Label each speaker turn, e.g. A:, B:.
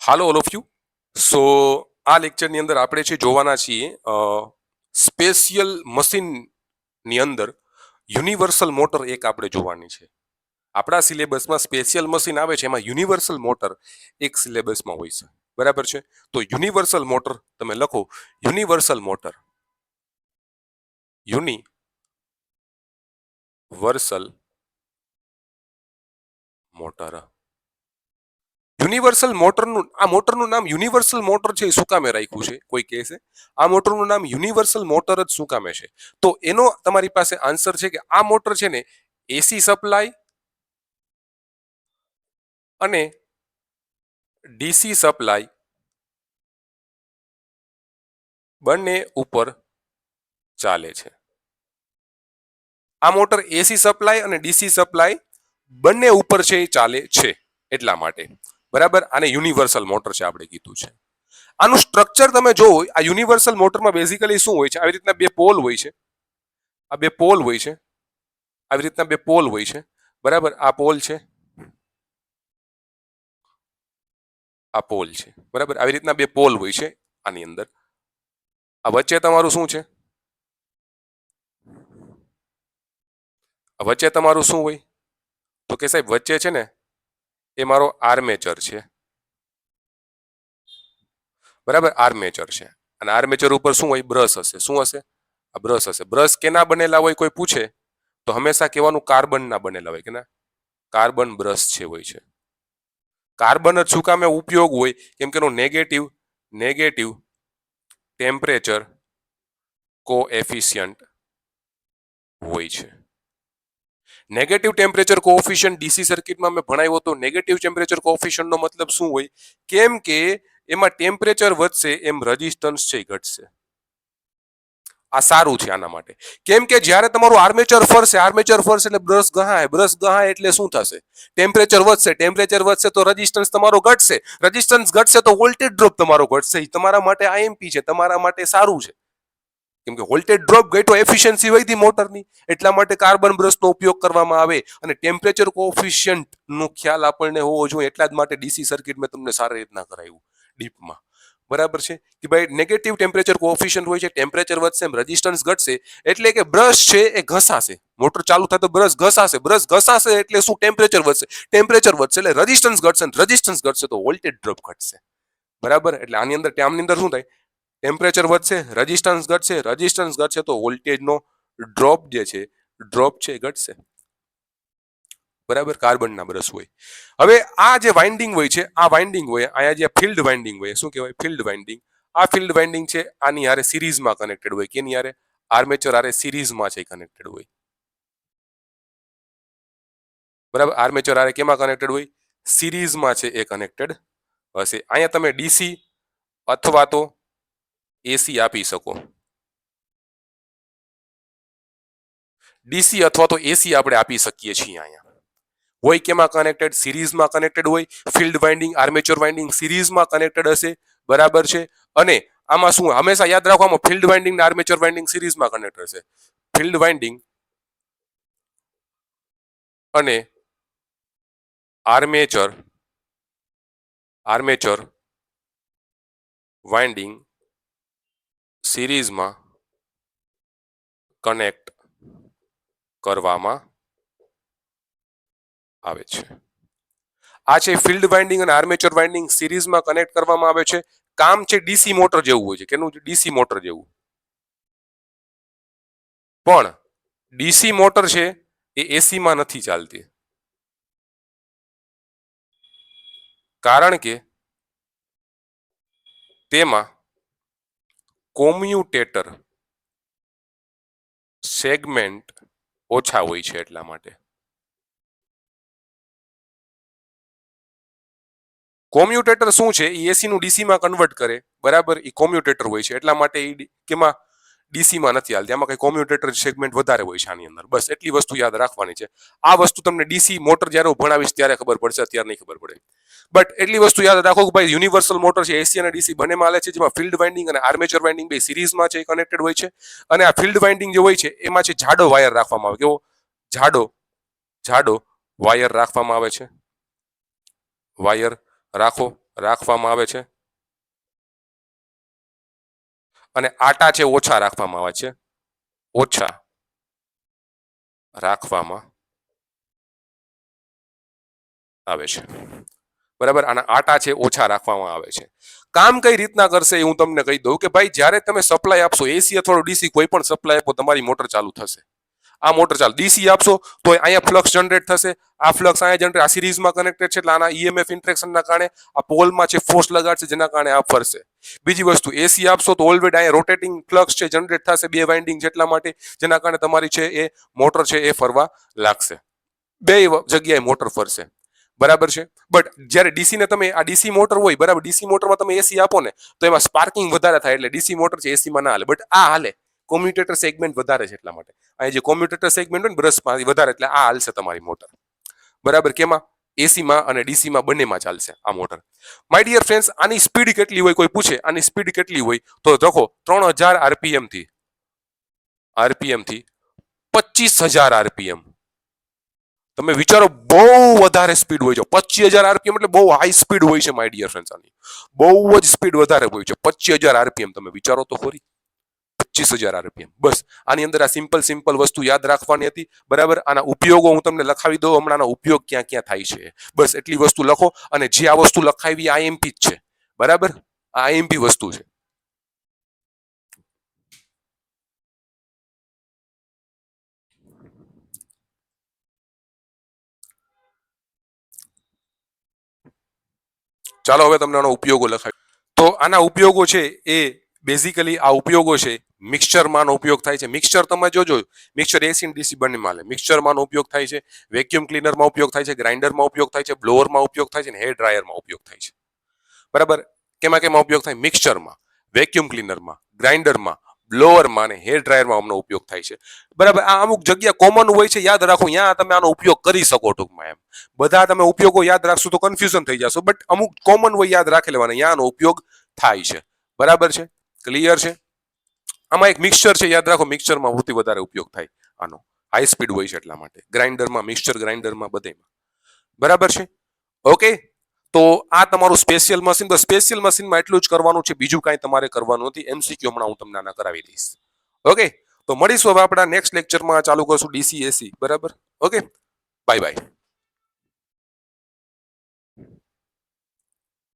A: Hello all of you. So આ લેક્ચરની અંદર આપણે છે જોવાના છીએ સ્પેશિયલ મશીનની અંદર યુનિવર્સલ મોટર એક આપણે જોવાની છે. આપણા સિલેબસમાં સ્પેશિયલ મશીન આવે છે, એમાં યુનિવર્સલ મોટર એક સિલેબસમાં હોય છે. બરાબર છે. તો યુનિવર્સલ મોટર તમે લખો, universal motor, universal motor. Universal મોટરનું નામ યુનિવર્સલ મોટર છે એ શું કામે રાખ્યું છે? કોઈ કહે છે આ મોટરનું નામ યુનિવર્સલ મોટર જ શું કામે છે? તો એનો તમારી પાસે આન્સર છે કે આ મોટર છે ને એસી સપ્લાય અને ડીસી સપ્લાય બંને ઉપર ચાલે છે. આ મોટર એસી સપ્લાય અને ડીસી સપ્લાય બંને ઉપર છે એ ચાલે છે એટલા માટે. બરાબર, આને યુનિવર્સલ મોટર છે આપણે કીધું છે. આનું સ્ટ્રક્ચર તમે જોવો, આ યુનિવર્સલ મોટરમાં બેઝિકલી શું હોય છે? આવી રીતના બે પોલ હોય છે, આ બે પોલ હોય છે, આવી રીતના બે પોલ હોય છે. બરાબર, આ પોલ છે, આ પોલ છે. બરાબર, આવી રીતના બે પોલ હોય છે આની અંદર. આ વચ્ચે તમારું શું છે? વચ્ચે તમારું શું હોય? તો કે સાહેબ વચ્ચે છે ને એ મારો આર્મેચર છે. બરાબર, આર્મેચર છે. અને આર્મેચર ઉપર શું હોય? બ્રશ હશે. શું હશે? આ બ્રશ હશે. બ્રશ કેના બનેલા હોય કોઈ પૂછે તો હંમેશા કહેવાનું કાર્બનના બનેલા હોય. કે ના, કાર્બન બ્રશ છે હોય છે. કાર્બન જ શું કામે ઉપયોગ હોય? કેમ કે એનું નેગેટિવ ટેમ્પરેચર કોએફિશિયન્ટ હોય છે. નેગેટિવ ટેમ્પરેચર કોએફિશિયન્ટ ડીસી સર્કિટમાં મેં ભણાવ્યો હતો. નેગેટિવ ટેમ્પરેચર કોએફિશિયન્ટનો મતલબ શું હોય? કેમ કે એમાં ટેમ્પરેચર વધશે એમ રેઝિસ્ટન્સ છે ઘટશે. આ સારું છે આના માટે. કેમ કે જ્યારે તમારું આર્મેચર ફરશે એટલે બ્રશ ગહાય એટલે શું થશે? ટેમ્પરેચર વધશે તો રેઝિસ્ટન્સ તમારો ઘટશે તો વોલ્ટેજ ડ્રોપ તમારો ઘટશે. તમારા માટે આઈએમપી છે, તમારા માટે સારું છે. કેમ કે વોલ્ટેજ ડ્રોપ ઘટ્યો, એફિશિયન્સી વધી મોટરની, એટલા માટે કાર્બન બ્રશનો ઉપયોગ કરવામાં આવે. અને ટેમ્પરેચર કોએફિશિયન્ટ નો ખ્યાલ આપણને હોવો જોઈએ. એટલા જ માટે ડીસી સર્કિટ મેં તમને સારી રીતના કરાવ્યું ડીપમાં. બરાબર છે કે ભાઈ નેગેટિવ ટેમ્પરેચર કોએફિશિયન્ટ હોય છે, ટેમ્પરેચર વધશે એમ રેઝિસ્ટન્સ ઘટશે. એટલે કે બ્રશ છે એ ઘસાશે. મોટર ચાલુ થાય તો બ્રશ ઘસાશે એટલે શું? ટેમ્પરેચર વધશે એટલે રેઝિસ્ટન્સ ઘટશે તો વોલ્ટેજ ડ્રોપ ઘટશે. બરાબર, એટલે આની અંદર શું થાય? ટેમ્પરેચર વધશે, રેઝિસ્ટન્સ ઘટશે તો વોલ્ટેજનો ડ્રોપ છે એ ઘટશે. બરાબર, કાર્બનના બ્રશ હોય. હવે આ જે વાઇન્ડિંગ હોય છે, આ વાઇન્ડિંગ હોય અહીંયા જે ફિલ્ડ વાઇન્ડિંગ હોય, શું કહેવાય? Field winding. આ ફિલ્ડ વાઇન્ડિંગ છે આની હારે સિરીઝમાં કનેક્ટેડ હોય. કેની હારે? આર્મેચર હારે સિરીઝમાં છે કનેક્ટેડ હોય. બરાબર, આર્મેચર હારે કેમાં કનેક્ટેડ હોય? સિરીઝમાં છે એ કનેક્ટેડ હશે. અહીંયા તમે ડીસી અથવા તો એસી આપી શકો. ડીસી અથવા તો એસી આપણે આપી શકીએ છીએ. અહીંયા હોય કેમાં કનેક્ટેડ? સિરીઝમાં કનેક્ટેડ હોય. ફિલ્ડ વાઇન્ડિંગ, આર્મેચર વાઇન્ડિંગ સિરીઝમાં કનેક્ટેડ હશે. બરાબર છે. અને આમાં શું હંમેશા યાદ રાખવામાં, ફિલ્ડ વાઇન્ડિંગ અને આર્મેચર વાઇન્ડિંગ સિરીઝમાં કનેક્ટેડ હશે. ફિલ્ડ વાઇન્ડિંગ અને આર્મેચર વાઇન્ડિંગ સિરીઝમાં કનેક્ટ કરવામાં આવે છે. આ છે ફિલ્ડ વાઇન્ડિંગ અને આર્મેચર વાઇન્ડિંગ સિરીઝમાં કનેક્ટ કરવામાં આવે છે. કામ છે ડીસી મોટર જેવું હોય છે. કેનું? ડીસી મોટર જેવું. પણ ડીસી મોટર છે એ એસી માં નથી ચાલતી. કારણ કે તેમાં કોમ્યુટેટર સેગમેન્ટ ઓછા હોય છે. એટલા માટે કોમ્યુટેટર શું છે? એસી નું ડીસી માં કન્વર્ટ કરે. બરાબર, એ કોમ્યુટેટર હોય છે. એટલા માટે કેમાં ડીસી માં નથી હાલતી. આમાં કઈ કોમ્યુટેટર સેગમેન્ટ વધારે હોય છે આની અંદર. બસ એટલી વસ્તુ યાદ રાખવાની છે. આ વસ્તુ તમને ડીસી મોટર જ્યારે હું ભણાવીશ ત્યારે ખબર પડશે, અત્યારે નહીં ખબર પડે. બટ એટલી વસ્તુ યાદ રાખો કે ભાઈ યુનિવર્સલ મોટર છે એસી અને ડીસી બંનેમાં હાલે છે. જેમાં ફિલ્ડ વાઇન્ડિંગ અને આર્મેચર વાઇન્ડિંગ બે સિરીઝમાં છે, કનેક્ટેડ હોય છે. અને આ ફિલ્ડ વાઇન્ડિંગ જે હોય છે એમાં છે જાડો વાયર રાખવામાં આવે. કેવો? જાડો વાયર રાખવામાં આવે છે. વાયર રાખો રાખવામાં આવે છે અને આટા છે ઓછા રાખવામાં આવે છે, ઓછા રાખવામાં આવે છે, બરાબર. આના આટા છે ઓછા રાખવામાં આવે છે. કામ કઈ રીતના કરશે એ હું તમને કહી દઉં કે ભાઈ જ્યારે તમે સપ્લાય આપશો એસી અથવા ડીસી કોઈ પણ સપ્લાય આપો તમારી મોટર ચાલુ થશે. આ મોટર ચાલુ ડીસી આપશો તો અહીંયા ફ્લક્સ જનરેટ થશે, આ ફ્લક્સ અહીંયા જનરેટ, આ સિરીઝમાં કનેક્ટેડ છે એટલે આના ઈએમએફ ઇન્ટરેક્શનના કારણે આ પોલમાં છે ફોર્સ લગાડશે જેના કારણે આ ફરશે. બીજી વસ્તુ એસી આપશો તો ઓલરેડી અહીંયા રોટેટિંગ ફ્લક્સ છે જનરેટ થશે બે વાઇન્ડિંગ જેટલા માટે, જેના કારણે તમારી છે એ મોટર છે એ ફરવા લાગશે, બે જગ્યાએ મોટર ફરશે, બરાબર છે. બટ જ્યારે ડીસી ને તમે આ ડીસી મોટર હોય, બરાબર, ડીસી મોટરમાં તમે એસી આપો ને તો એમાં સ્પાર્કિંગ વધારે થાય એટલે ડીસી મોટર છે એસીમાં ના હાલે. બટ આ હાલે, કોમ્યુટેટર સેગમેન્ટ વધારે છે એટલા માટે. અહીં જે કોમ્યુટેટર સેગમેન્ટ હોય ને બ્રશમાં વધારે એટલે આ હાલશે તમારી મોટર, બરાબર. કેમાં? એસીમાં અને ડીસીમાં બંનેમાં ચાલશે આ મોટર. માય ડિયર ફ્રેન્ડ્સ, આની સ્પીડ કેટલી હોય કોઈ પૂછે, આની સ્પીડ કેટલી હોય તો લખો 3000 આરપીએમ થી 25,000 આરપીએમ. તમે વિચારો બહુ વધારે સ્પીડ હોય છે. 25,000 આરપીએમ એટલે બહુ હાઈ સ્પીડ હોય છે માય ડિયર ફ્રેન્ડ્સ. આની બહુ જ સ્પીડ વધારે હોય છે. 25,000 આરપીએમ તમે વિચારો તો ખરી, 25,000 આરપીએમ. બસ આની અંદર આ સિમ્પલ વસ્તુ યાદ રાખવાની હતી, બરાબર. આના ઉપયોગો હું તમને લખાવી દઉં હમણાં, ઉપયોગ ક્યાં ક્યાં થાય છે, બસ એટલી વસ્તુ લખો. અને જે આ વસ્તુ લખાવી આઈએમપી જ છે, બરાબર, આ આઈએમપી વસ્તુ છે. ચાલો હવે તમને આનો ઉપયોગો લખાવી. તો આના ઉપયોગો છે એ બેઝિકલી આ ઉપયોગો છે મિક્સચરમાં આનો ઉપયોગ થાય છે. મિક્સચર તમે જોજો, મિક્સચર એસી અને ડીસી બંનેમાં હાલે. મિક્સચરમાં આનો ઉપયોગ થાય છે, વેક્યુમ ક્લીનરમાં ઉપયોગ થાય છે, ગ્રાઇન્ડરમાં ઉપયોગ થાય છે, બ્લોઅરમાં ઉપયોગ થાય છે અને હેર ડ્રાયરમાં ઉપયોગ થાય છે, બરાબર. કેમાં કેમાં ઉપયોગ થાય? મિક્સચરમાં, વેક્યુમ ક્લીનરમાં, ગ્રાઇન્ડરમાં, બ્લોઅરમાં અને હેર ડ્રાયરમાં આનો ઉપયોગ થાય છે, બરાબર. આ અમુક જગ્યા કોમન હોય છે, યાદ રાખો, ત્યાં તમે આનો ઉપયોગ કરી શકો ટૂંકમાં. એમ બધા તમે ઉપયોગો યાદ રાખશો તો કન્ફ્યુઝન થઈ જશો, બટ અમુક કોમન હોય યાદ રાખી લેવાના, ત્યાં આનો ઉપયોગ થાય છે, બરાબર છે, ક્લિયર છે. આમાં એક મિક્સચર છે, યાદ રાખો, મિક્સચરમાં સૌથી વધારે ઉપયોગ થાય આનો, હાઈ સ્પીડ હોય છે એટલા માટે. ગ્રાઇન્ડરમાં, મિક્સચર ગ્રાઇન્ડરમાં બધેમાં, બરાબર છે. ઓકે, તો આ તમારું સ્પેશિયલ મશીન. તો સ્પેશિયલ મશીનમાં એટલું જ કરવાનું છે, બીજું કાંઈ તમારે કરવાનું નથી. એમસીક્યુ હમણાં હું તમને આના કરાવી દઈશ. ઓકે, તો મળીશું હવે આપણા નેક્સ્ટ લેક્ચરમાં, ચાલુ કરશું ડીસી એસી, બરાબર. Okay, bye bye.